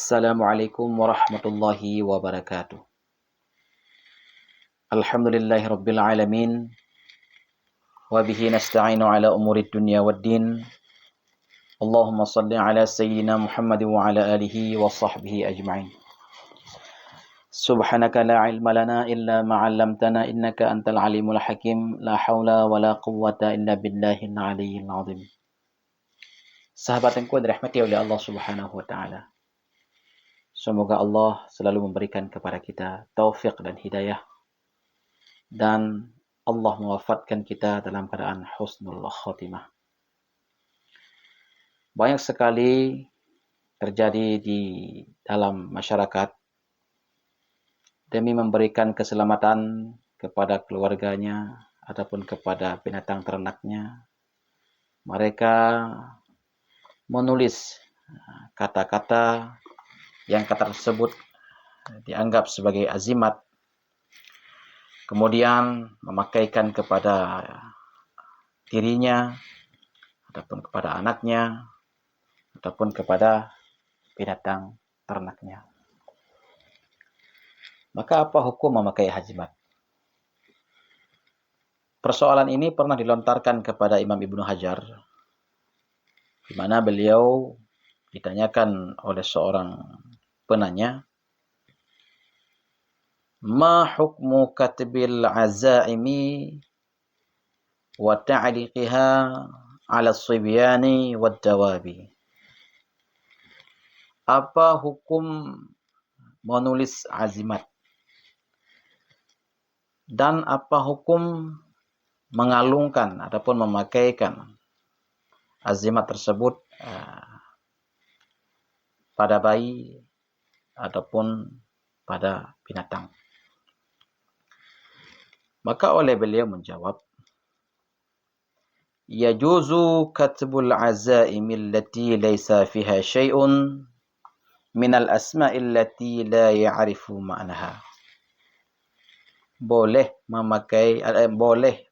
Assalamualaikum warahmatullahi wabarakatuh. Alhamdulillahi rabbil alamin. Wa bihi nasta'inu ala umuri dunya waddin. Allahumma salli ala sayyidina Muhammad wa ala alihi wa sahbihi ajma'in. Subhanaka la ilma lana illa ma 'allamtana innaka antal alimul hakim. La haula wa la quwwata illa billahil aliyyil azim. Sahabat yang dirahmati oleh Allah Subhanahu wa taala. Semoga Allah selalu memberikan kepada kita taufik dan hidayah, dan Allah mewafatkan kita dalam keadaan husnul khatimah. Banyak sekali terjadi di dalam masyarakat demi memberikan keselamatan kepada keluarganya ataupun kepada binatang ternaknya. Mereka menulis kata-kata yang kata tersebut dianggap sebagai azimat, kemudian memakaikan kepada dirinya ataupun kepada anaknya ataupun kepada binatang ternaknya. Maka apa hukum memakai azimat? Persoalan ini pernah dilontarkan kepada Imam Ibnu Hajar, di mana beliau ditanyakan oleh seorang penanya, ma hukmu katbil azaimi wa ta'liqiha ala sibyani wad dawabi. Apa hukum menulis azimat? Dan apa hukum mengalungkan ataupun memakaikan azimat tersebut pada bayi ataupun pada binatang? Maka oleh beliau menjawab, yajuzu katbul azaimi allati laysa fiha syai'un minal asma'i allati la ya'rifu ma'naha. Boleh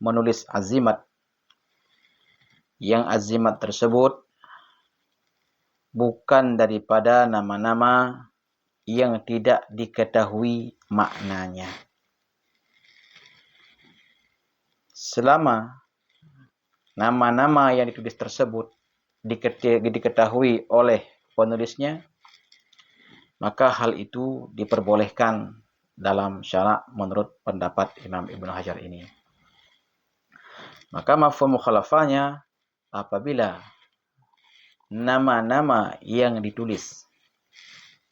menulis azimat yang azimat tersebut bukan daripada nama-nama yang tidak diketahui maknanya. Selama nama-nama yang ditulis tersebut diketahui oleh penulisnya, maka hal itu diperbolehkan dalam syarak menurut pendapat Imam Ibnu Hajar ini. Maka mafhum mukhalafahnya, apabila nama-nama yang ditulis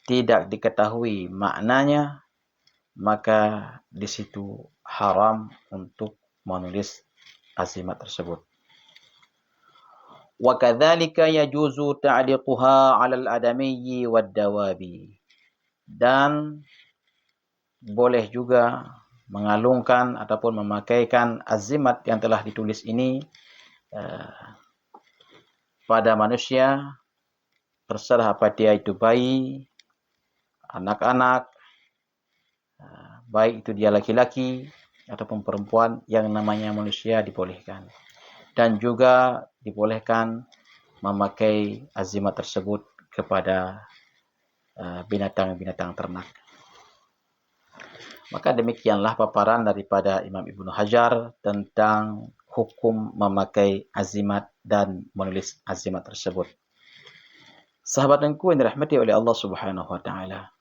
tidak diketahui maknanya, maka di situ haram untuk menulis azimat tersebut. Wa kadzalika yajuzu ta'liquha 'alal adamiyyi wad dawabi. Dan boleh juga mengalungkan ataupun memakaikan azimat yang telah ditulis ini pada manusia, terserah apa dia itu bayi, anak-anak, baik itu dia laki-laki ataupun perempuan, yang namanya manusia dibolehkan. Dan juga dibolehkan memakai azimat tersebut kepada binatang-binatang ternak. Maka demikianlah paparan daripada Imam Ibnu Hajar tentang hukum memakai azimat dan menulis azimat tersebut. Sahabat dengku yang dirahmati oleh Allah Subhanahu wa taala.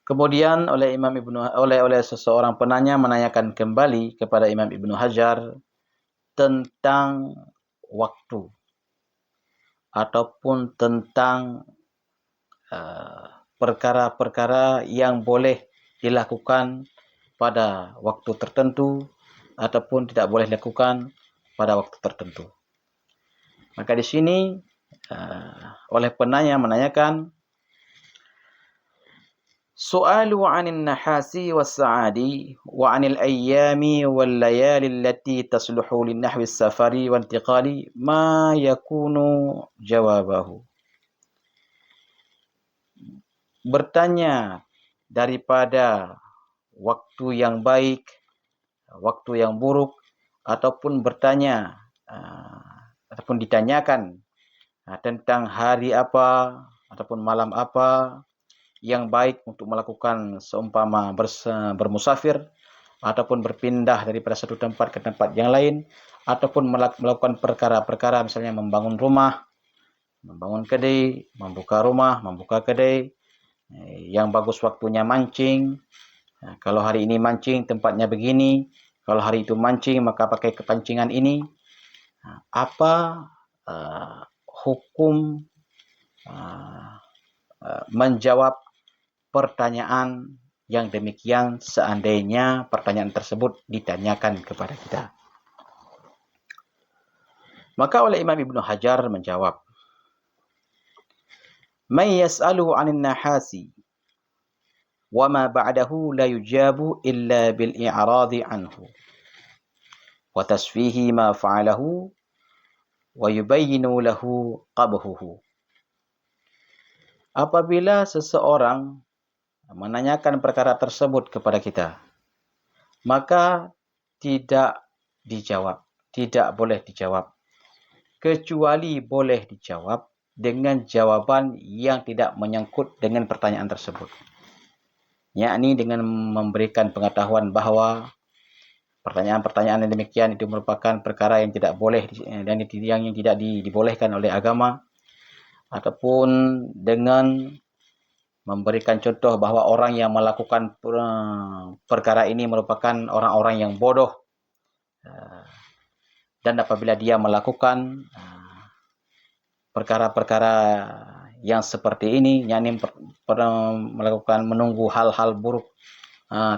Kemudian oleh seseorang penanya menanyakan kembali kepada Imam Ibnu Hajar tentang waktu ataupun tentang perkara-perkara yang boleh dilakukan pada waktu tertentu ataupun tidak boleh dilakukan pada waktu tertentu. Maka di sini oleh penanya menanyakan, su'alu 'anil nahasi was-sa'adi wa 'anil ayyami wal layali allati tasluhu lin nahwi as-safari wa intiqali ma yakunu jawabahu. Bertanya daripada waktu yang baik, waktu yang buruk, ataupun bertanya ataupun ditanyakan tentang hari apa, ataupun malam apa yang baik untuk melakukan seumpama bermusafir ataupun berpindah daripada satu tempat ke tempat yang lain, ataupun melakukan perkara-perkara misalnya membangun rumah, membangun kedai, membuka rumah, membuka kedai. Yang bagus waktunya mancing. Kalau hari ini mancing tempatnya begini, kalau hari itu mancing maka pakai kepancingan ini. Apa hukum menjawab pertanyaan yang demikian seandainya pertanyaan tersebut ditanyakan kepada kita? Maka oleh Imam Ibnu Hajar menjawab, "Man yas'alu 'anil nahasi wa ma ba'dahu la yujabu illa bil i'radi anhu wa tasfihi ma fa'alahu wa yubayyinu lahu qabhuhu." Apabila seseorang menanyakan perkara tersebut kepada kita, maka tidak dijawab, tidak boleh dijawab, kecuali boleh dijawab dengan jawaban yang tidak menyangkut dengan pertanyaan tersebut. Yakni dengan memberikan pengetahuan bahawa pertanyaan-pertanyaan yang demikian itu merupakan perkara yang tidak boleh dan yang tidak dibolehkan oleh agama, ataupun dengan memberikan contoh bahawa orang yang melakukan perkara ini merupakan orang-orang yang bodoh, dan apabila dia melakukan perkara-perkara yang seperti ini, yakni melakukan menunggu hal-hal buruk,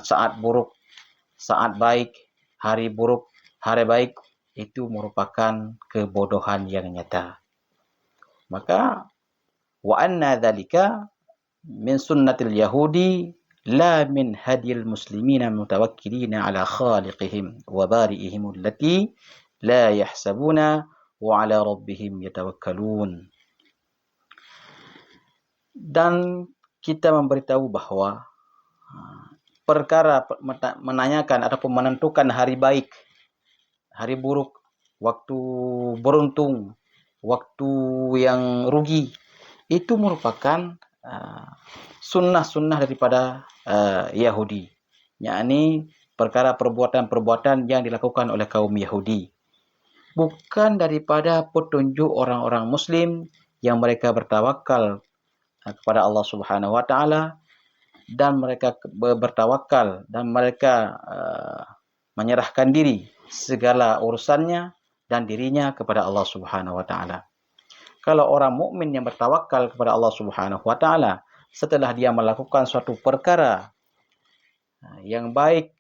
saat buruk, saat baik, hari buruk, hari baik, itu merupakan kebodohan yang nyata. Maka wa anna dzalika min sunnatil yahudi la min hadil muslimina mutawakkilina ala khaliqihim wa bari'ihim allati la yahsabuna wa ala rabbihim yatawakkalun. Dan kita memberitahu bahawa perkara menanyakan ataupun menentukan hari baik, hari buruk, waktu beruntung, waktu yang rugi, itu merupakan sunnah-sunnah daripada Yahudi, yakni perkara perbuatan-perbuatan yang dilakukan oleh kaum Yahudi, bukan daripada petunjuk orang-orang Muslim yang mereka bertawakal kepada Allah Subhanahu Wa Taala, dan mereka bertawakal dan mereka menyerahkan diri segala urusannya dan dirinya kepada Allah Subhanahu Wa Taala. Kalau orang mukmin yang bertawakal kepada Allah Subhanahu Wa Taala, setelah dia melakukan suatu perkara yang baik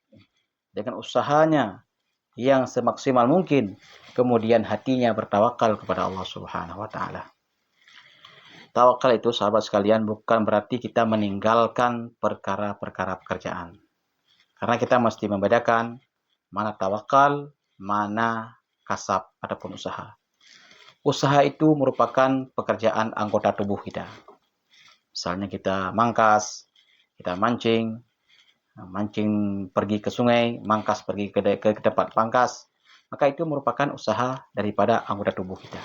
dengan usahanya yang semaksimal mungkin, kemudian hatinya bertawakal kepada Allah Subhanahu Wa Taala. Tawakal itu, sahabat sekalian, bukan berarti kita meninggalkan perkara-perkara pekerjaan. Karena kita mesti membedakan mana tawakal, mana kasab ataupun usaha. Usaha itu merupakan pekerjaan anggota tubuh kita. Misalnya kita mangkas, kita mancing pergi ke sungai, mangkas pergi ke tempat pangkas, maka itu merupakan usaha daripada anggota tubuh kita.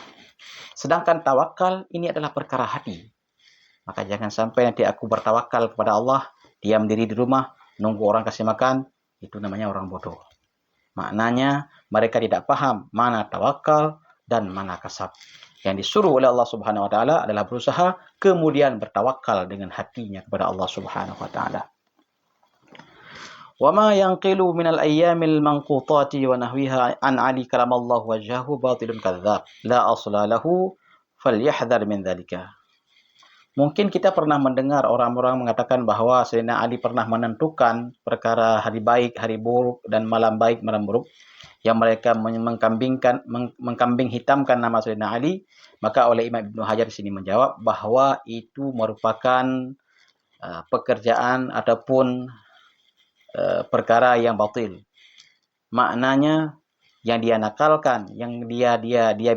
Sedangkan tawakal ini adalah perkara hati. Maka jangan sampai nanti aku bertawakal kepada Allah, diam diri di rumah, nunggu orang kasih makan, itu namanya orang bodoh. Maknanya mereka tidak paham mana tawakal dan mana kasab. Yang disuruh oleh Allah Subhanahu Wa Taala adalah berusaha, kemudian bertawakal dengan hatinya kepada Allah Subhanahu Wa Taala. Wa ma yanqilu minal ayyamil manqutati wa nahwiha an Ali karamallahu wajhahu batilun kadzdzab la asla lahu falyahdhar min dzalika. Mungkin kita pernah mendengar orang-orang mengatakan bahawa Sayyidina Ali pernah menentukan perkara hari baik, hari buruk, dan malam baik, malam buruk, yang mereka mengkambing hitamkan nama Sayyidina Ali. Maka oleh Imam Ibnu Hajar di sini menjawab bahawa itu merupakan pekerjaan ataupun perkara yang batil. Maknanya yang dia nakalkan, yang dia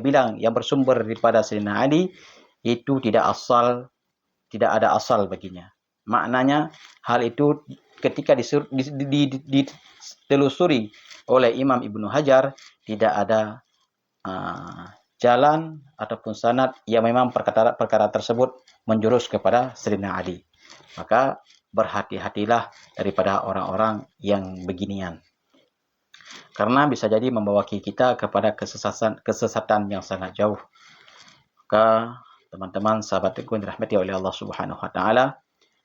bilang yang bersumber daripada Sayyidina Ali itu tidak ada asal baginya. Maknanya hal itu ketika ditelusuri oleh Imam Ibnu Hajar, tidak ada jalan ataupun sanad yang memang perkara tersebut menjurus kepada Sayyidina Ali. Maka berhati-hatilah daripada orang-orang yang beginian. Karena bisa jadi membawa kita kepada kesesatan yang sangat jauh. Maka teman-teman sahabatku yang dirahmati oleh Allah Subhanahu wa taala,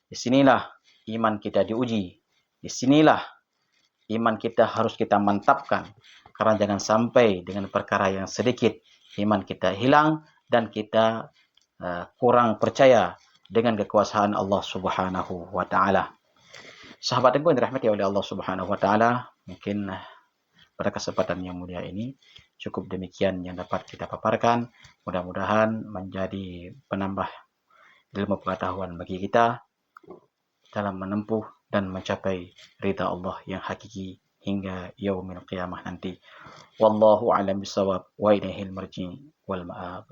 di sinilah iman kita diuji. Di sinilah iman kita harus kita mantapkan. Karena jangan sampai dengan perkara yang sedikit iman kita hilang dan kita kurang percaya dengan kekuasaan Allah Subhanahu wa taala. Sahabatku yang dirahmati oleh Allah Subhanahu wa taala, mungkin pada kesempatan yang mulia ini cukup demikian yang dapat kita paparkan. Mudah-mudahan menjadi penambah ilmu pengetahuan bagi kita dalam menempuh dan mencapai ridha Allah yang hakiki hingga yaumil qiyamah nanti. Wallahu a'lam bishawab wa ilaihil marji wal ma'ab.